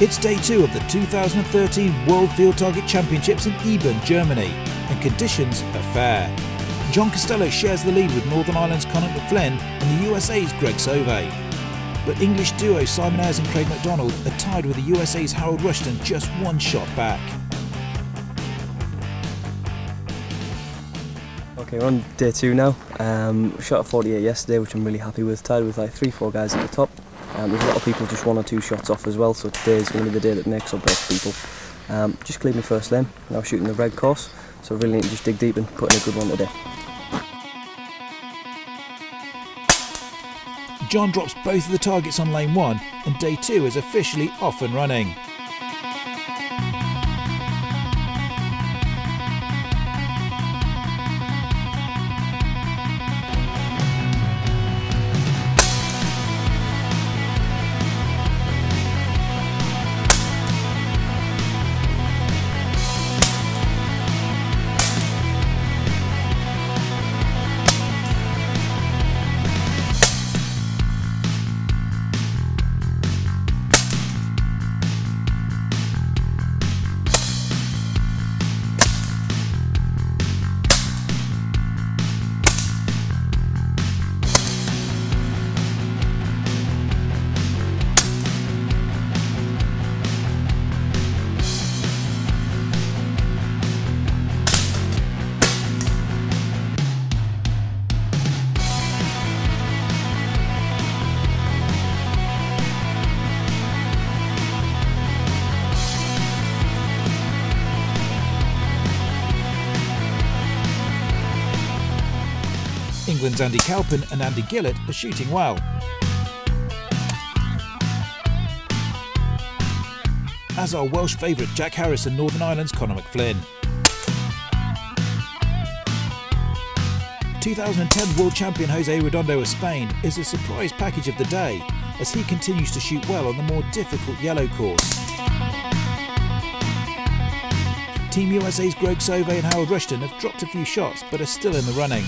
It's day 2 of the 2013 World Field Target Championships in Ebern, Germany, and conditions are fair. John Costello shares the lead with Northern Ireland's Conor McFlynn and the USA's Greg Sauvé. But English duo Simon Ayres and Craig MacDonald are tied with the USA's Harold Rushton just one shot back. Okay, we're on day 2 now. We shot a 48 yesterday, which I'm really happy with, tied with like 3-4 guys at the top. There's a lot of people just 1 or 2 shots off as well, so today is going to be the day that makes or breaks people. Just cleared my first lane, now shooting the red course, so really need to just dig deep and put in a good one today. John drops both of the targets on lane 1 and day 2 is officially off and running. England's Andy Calpin and Andy Gillett are shooting well. As are Welsh favourite Jack Harris and Northern Ireland's Conor McFlynn. 2010 World Champion Jose Redondo of Spain is a surprise package of the day as he continues to shoot well on the more difficult yellow course. Team USA's Greg Sauvé and Harold Rushton have dropped a few shots but are still in the running.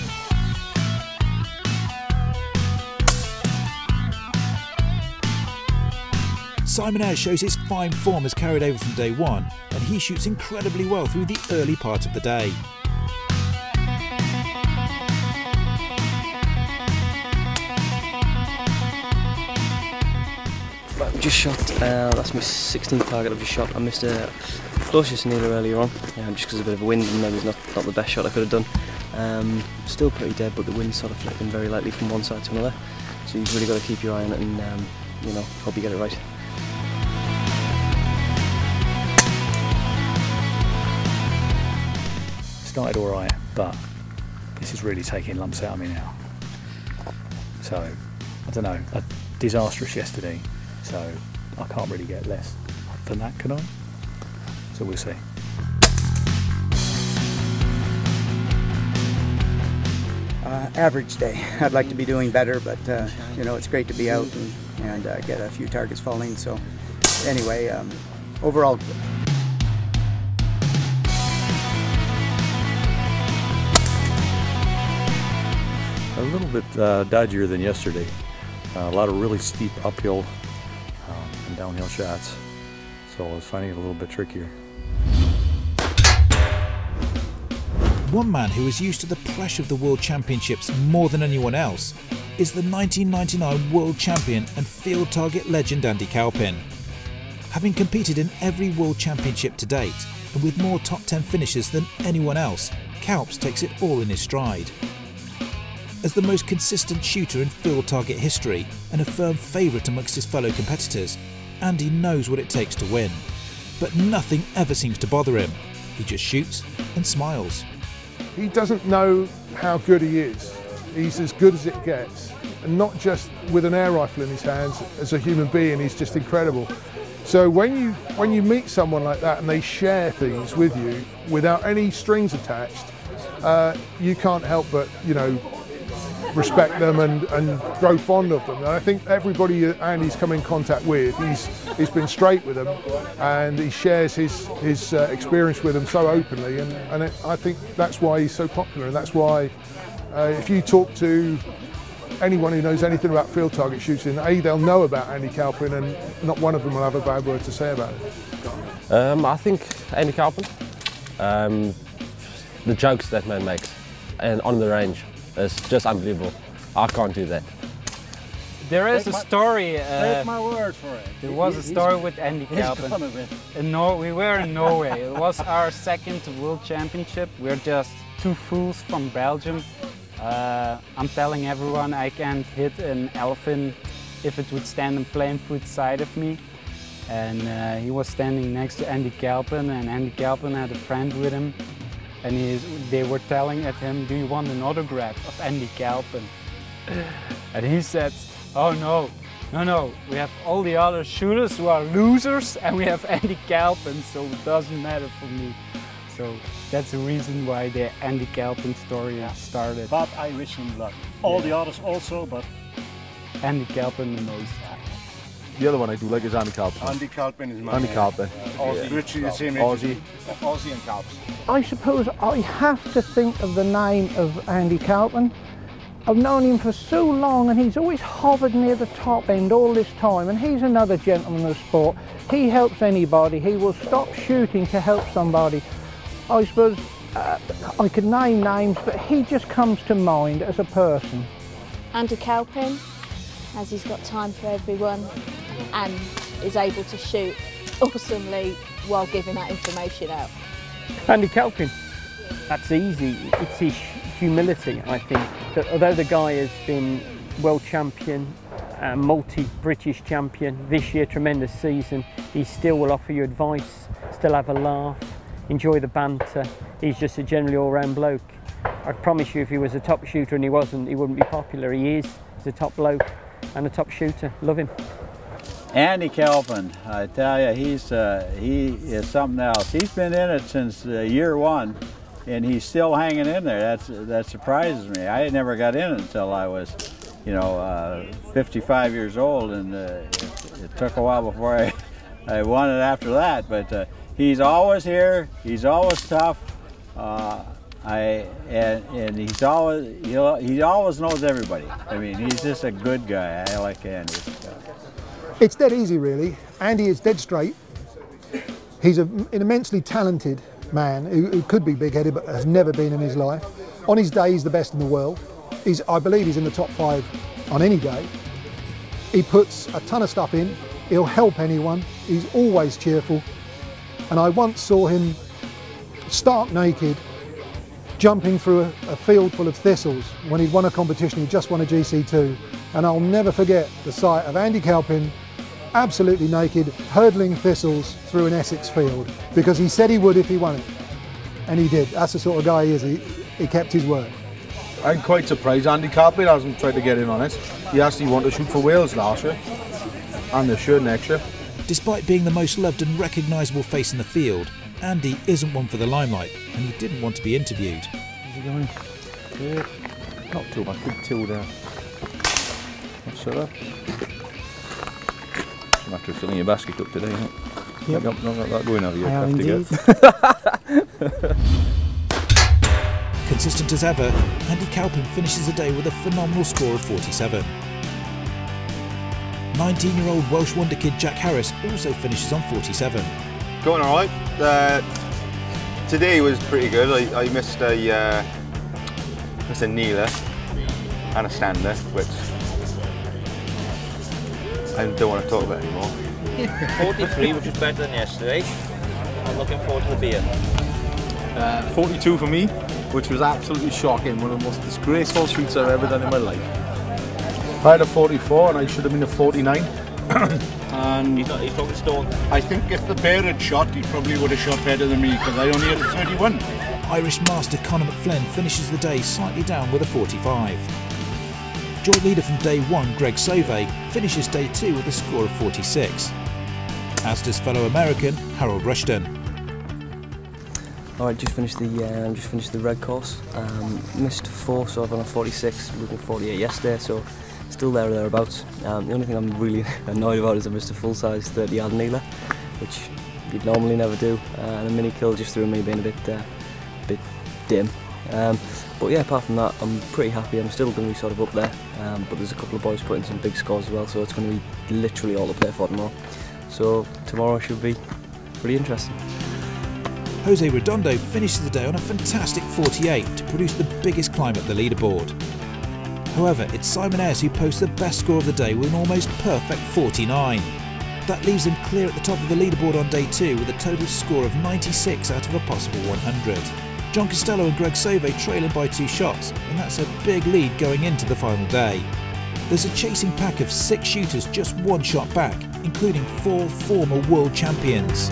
Simon Ayres shows his fine form as carried over from day 1 and he shoots incredibly well through the early part of the day. Right, I've just shot, that's my 16th target I've just shot. I missed a closest needler earlier on, just because of a bit of a wind and maybe it's not the best shot I could have done. Still pretty dead, but the wind's sort of flipping very lightly from one side to another, so you've really got to keep your eye on it and hope you get it right. Started alright, but this is really taking lumps out of me now. So, I don't know, disastrous yesterday, so I can't really get less than that, can I? So we'll see. Average day. I'd like to be doing better, but it's great to be out and get a few targets falling. So anyway, overall. A little bit dodgier than yesterday. A lot of really steep uphill and downhill shots, so I was finding it a little bit trickier. One man who is used to the pressure of the World Championships more than anyone else is the 1999 World Champion and Field Target legend Andy Calpin. Having competed in every World Championship to date and with more top 10 finishes than anyone else, Calps takes it all in his stride. As the most consistent shooter in field target history and a firm favourite amongst his fellow competitors, Andy knows what it takes to win. But nothing ever seems to bother him. He just shoots and smiles. He doesn't know how good he is. He's as good as it gets. And not just with an air rifle in his hands, as a human being, he's just incredible. So when you meet someone like that and they share things with you without any strings attached, you can't help but, respect them and grow fond of them. And I think everybody Andy's come in contact with, he's been straight with them and he shares his experience with them so openly, I think that's why he's so popular, and that's why if you talk to anyone who knows anything about field target shooting, they'll know about Andy Calpin, and not one of them will have a bad word to say about it. I think Andy Calpin, the jokes that man makes, and on the range, is just unbelievable. I can't do that. There is a story. Take my word for it. There was a story with Andy Calpin. We were in Norway. It was our second World Championship. We're just two fools from Belgium. I'm telling everyone I can't hit an elephant if it would stand on plain foot side of me. And he was standing next to Andy Calpin, and Andy Calpin had a friend with him. And they were telling at him, "Do you want an autograph of Andy Calpin?" And he said, "Oh no, no, we have all the other shooters who are losers, and we have Andy Calpin, so it doesn't matter for me." So that's the reason why the Andy Calpin story started. But I wish him luck. All the others also, but Andy Calpin the most. The other one I do like is Andy Calpin. Andy Calpin is my Andy Calpin. Aussie. Richie, the same Aussie. Aussie and Calps. I suppose I have to think of the name of Andy Calpin. I've known him for so long, and he's always hovered near the top end all this time, and he's another gentleman of sport. He helps anybody. He will stop shooting to help somebody. I suppose I could name names, but he just comes to mind as a person. Andy Calpin, as he's got time for everyone and is able to shoot awesomely while giving that information out. Andy Calpin, that's easy. It's his humility, I think. That although the guy has been world champion, multi-British champion, this year tremendous season, he still will offer you advice, still have a laugh, enjoy the banter. He's just a generally all-round bloke. I promise you, if he was a top shooter and he wasn't, he wouldn't be popular. He is. He's a top bloke and a top shooter. Love him. Andy Calpin, I tell you, he is something else. He's been in it since year one, and he's still hanging in there. That surprises me. I never got in until I was, 55 years old, and it took a while before I won it after that. But he's always here. He's always tough. And he always knows everybody. I mean, he's just a good guy. I like Andy. It's dead easy, really. Andy is dead straight. He's an immensely talented man who could be big-headed but has never been in his life. On his day, he's the best in the world. I believe he's in the top 5 on any day. He puts a ton of stuff in. He'll help anyone. He's always cheerful. And I once saw him stark naked, jumping through a field full of thistles when he'd won a competition. He just won a GC2. And I'll never forget the sight of Andy Calpin absolutely naked, hurdling thistles through an Essex field, because he said he would if he won it. And he did. That's the sort of guy he is. He kept his word. I'm quite surprised Andy Calpin hasn't tried to get in on it. He actually wanted to shoot for Wales last year, and this year, next year. Despite being the most loved and recognisable face in the field, Andy isn't one for the limelight, and he didn't want to be interviewed. How's it going? Good. Not too bad. Good till there. What's that? It's a matter of filling your basket up today, isn't it? Yep. Not got that going, have you? Consistent as ever, Andy Calpin finishes the day with a phenomenal score of 47. 19-year-old Welsh wonder kid Jack Harris also finishes on 47. Going alright. Today was pretty good. I missed a kneeler and a stander, which I don't want to talk about anymore. 43, which is better than yesterday. I'm looking forward to the beer. 42 for me, which was absolutely shocking. One of the most disgraceful shoots I've ever done in my life. I had a 44 and I should have been a 49. And he's talking stone. I think if the bear had shot, he probably would have shot better than me, because I only had a 31. Irish master Conor McFlynn finishes the day slightly down with a 45. Joint leader from day 1, Greg Sauvé, finishes day 2 with a score of 46. As does fellow American Harold Rushton. All right, just finished the red course. Missed 4, so I've on a 46, looking 48 yesterday, so still there or thereabouts. The only thing I'm really annoyed about is I missed a full-size 30-yard kneeler, which you'd normally never do, and a mini kill just through me being a bit dim. But yeah, apart from that, I'm pretty happy. I'm still going to be sort of up there, but there's a couple of boys putting some big scores as well, so it's going to be literally all to play for tomorrow. So tomorrow should be pretty interesting. Jose Redondo finishes the day on a fantastic 48 to produce the biggest climb up the leaderboard. However, it's Simon Ayres who posts the best score of the day with an almost perfect 49. That leaves him clear at the top of the leaderboard on day 2 with a total score of 96 out of a possible 100. John Costello and Greg Sauvé trailing by 2 shots, and that's a big lead going into the final day. There's a chasing pack of 6 shooters just 1 shot back, including 4 former world champions.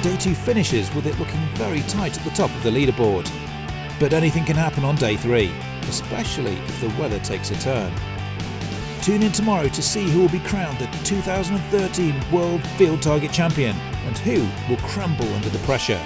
Day 2 finishes with it looking very tight at the top of the leaderboard. But anything can happen on day 3, especially if the weather takes a turn. Tune in tomorrow to see who will be crowned the 2013 World Field Target Champion and who will crumble under the pressure.